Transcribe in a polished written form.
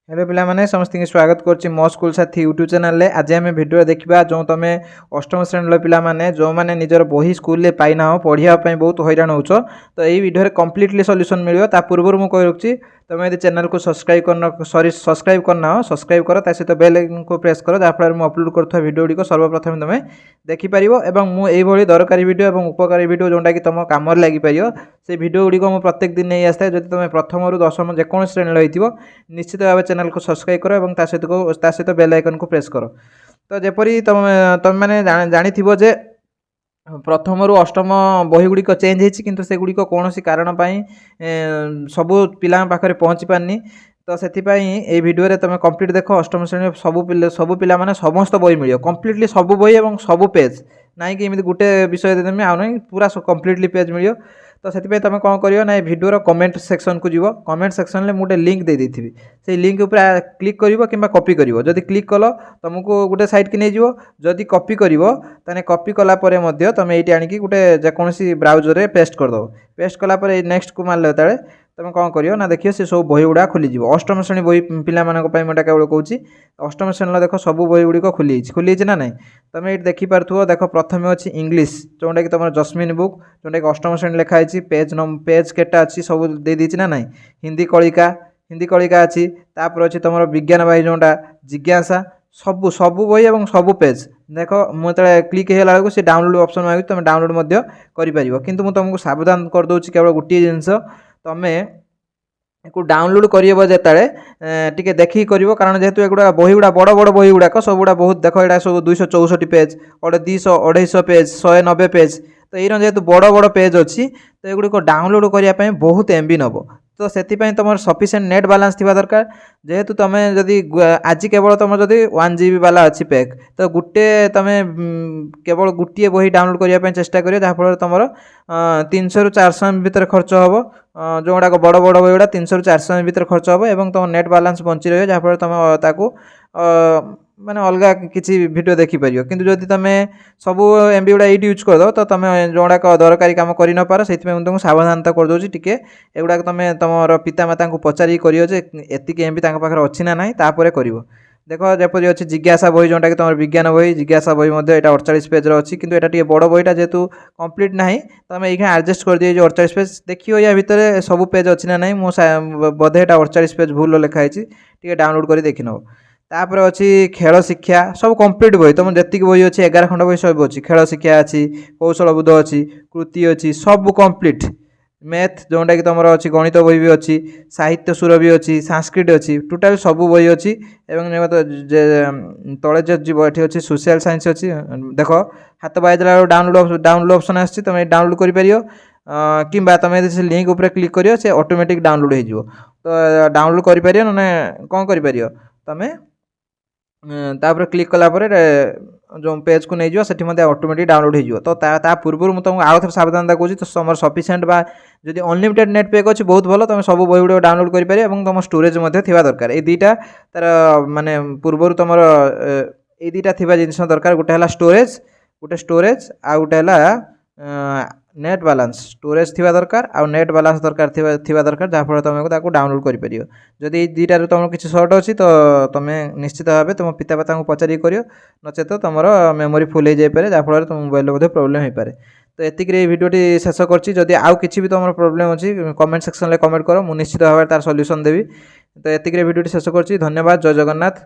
Hello पिलामाने समस्त स्वागत करछि मो स्कूल साथी यूट्यूब चैनल रे। आज आम भिडियो देखा जो तुम अष्टम श्रेणी पिलामाने जो मैंने निजर बही स्कूल रे पाइना पढ़िया बहुत हैरान होच तो यही वीडियो कंप्लीटली सॉल्यूशन मिलियो। ता पूर्व मुझे कहि रखछि तुम यदि चैनल को सब्सक्राइब करना सब्सक्राइब कर ता सहित बेल आइकन को प्रेस कर जहाँफल मैं अपलोड करुवा वीडियो गुड़िक सर्वप्रथम तुम देखिपर और मुझे दरकारी वीडियो और उपकारी वीडियो जोटा कि तुम कम लगिपर से वीडियो गुड़िक मुझे प्रत्येक दिन नहीं आसता। जब तुम प्रथम रु दशम जेको श्रेणी रही निश्चित भाव चैनल को सब्सक्राइब कर और सहित बेल आइकन को प्रेस कर। तो जपरी तुम मैंने जानी जे प्रथम रु अष्टम बही गुड़िक चेंज होती किंतु से गुड़िक कौन कारण सबू पिला पाखे पहुँची पारनी। तो से ये वीडियो रे तुम कंप्लीट देख अष्टम श्रेणी सबू पिला माने समस्त बही मिल कंप्लीटली सबू बही और सबू पेज ना कि गोटे विषय देदेमी आउ ना पूरा कंप्लीटली पेज मिल। तो से तुम कौन कर ना वीडियो कमेंट सेक्शन को जीव कमेंट सेक्शन में मुझे लिंक दे दी से लिंक उपर क्लिक कर कि कॉपी कर जदि क्लिक कल तुमको गोटे साइट की नहीं जीव जदि कॉपी कर कॉपी कलापर तुम ये आनिकी गोटे जेकोसी ब्राउजर में पेस्ट करदेव। पेस्ट कलापर नेक्स्ट को मारे जो तुम कौन कर ना देखिए से सब बही गुड़ा खोलीज अष्टम श्रेणी बही पाई मैं केवल कहूँ अष्टम श्रेणी देख सब बही गुड़िक खोली ना ना तुम ये देखिपु देख प्रथम अच्छी इंग्लीश जोटा कि तुम जस्मिन बुक जोटा कि अष्टम श्रेणी लिखाई पेज केटा अच्छी सब दे दीची ना ना हिंदी कलिका अच्छी तापर अच्छी तुम विज्ञान बही जोटा जिज्ञासा सबू सबू बही और सबू पेज देख मुझे क्लिक होगा बेलू से डाउनलोड ऑप्शन मांगी तुम डाउनलोड कर किंतु मुझे तुमको सावधान करदे केवल गोटे जिनस तुम्हें को डाउनलोड करियो जेताले टिके देखी करियो कारण जेहेतु एगुड़ा बही गुड़ा बड़ बड़ बही गुड़ाक सब गुड़ा बहुत देख यहाँ सब 264 पेज 200 पेज 190 पेज तो ये जेहेतु बड़ बड़ पेज अच्छी तो एगुड़िक डाउनलोड करने बहुत एमबी नब। तो से तुम सफिशिएंट नेट बालांस थी दरकार जेहेतु तुम जदि आज केवल तुम जदि 1 GB वाला अच्छी पैक तो गोटे तुम केवल गोटे बही डाउनलोड करने चेष्टा करियो जहाँफल तुम 300 ରୁ 400 MB भितर खर्च हम जो गुड़ाक बड़ बड़ बही गुड़ा 300 ରୁ 400 MB भितर खर्च हम और तुम नेट बालांस बंची रही जहाँफल तुम माने अलग किसी वीडियो देखिपर किंतु जदि तुम सब एमबी गुड़ा ये यूज करदो तो तुम जोड़ाक दरकारी कम कर न पार से तुमको सावधानता करदे टिके एगुड़ा तुम तुम पितामाता को पचारि करती एमबी पाखे अच्छी ना ना तापर कर देख जपरी अच्छी जिज्ञासा बही जोटा कि तुम विज्ञान बही जिज्ञासा बही ये 48 पेज अच्छी किंतु ये बड़ बहीटा जेहेतु कंप्लीट ना तुम ये एडजस्ट कर दिए 48 पेज देखिए या भितर सब पेज अच्छी ना ना बोधे 48 पेज भूल लिखाई टे डाउनलोड कर देखी नब। तापर अच्छी खेल शिक्षा सब कंप्लीट बही तुम जी बही अच्छी 11 खंड बही सब अच्छी खेल शिक्षा अच्छी कौशल बुध अच्छी कृति अच्छी सब कंप्लीट मैथ जोटा कि तुम अच्छी गणित बही भी अच्छी साहित्य सुर भी अच्छी संस्कृत अच्छी टोटाल सब बही अच्छी तले जो जीव ये अच्छी सोशल साइंस अच्छी देख हाथ बाजला डाउनलोड ऑप्शन आसी तुम डाउनलोड कर कि तुम से लिंक उपर क्लिक कर ऑटोमेटिक डाउनलोड हो तो डाउनलोड कर ना कौन कर तुम तापर क्लिक कलापर जो पेज को नहीं जाओ से ऑटोमेटिक डाउनलोड हो तो पूर्व मुझे तुमको आउ थे सावधानता कहूँ तो तुम सफिशिएंट बा जदि अनलिमिटेड नेट पैक अच्छी बहुत भल तुम सब बही गुड़ा डाउनलोड करें और तुम स्टोरेज थी दरकार ये दुईटा तार माने पूर्व तुम ये दुईटा थी जिन दरकार गोटे है स्टोरेज आ गोटे है नेट बालांस स्टोरेज थी दरकार आ नेट बालांस दरकार थी दरकार जहाँफल तुमको डाउनलोड कर जदि दुईटार तुम किसी सर्ट अच्छी तो तुम निश्चित भाव तुम पितामाता को पचारि कर नचेत तुम मेमोरी फुल हो जाए जहाँफल तुम मोबाइल में प्रोब्लेम हो पाए। तो ये वीडियोटी शेष करछि आउ किसी भी तुम प्रोब्लेम अच्छी कमेंट सेक्शन में कमेंट कर मुझे निश्चित भाव तार सॉल्यूशन देवी। तो ये वीडियोटी शेष करछि। धन्यवाद। जय जगन्नाथ।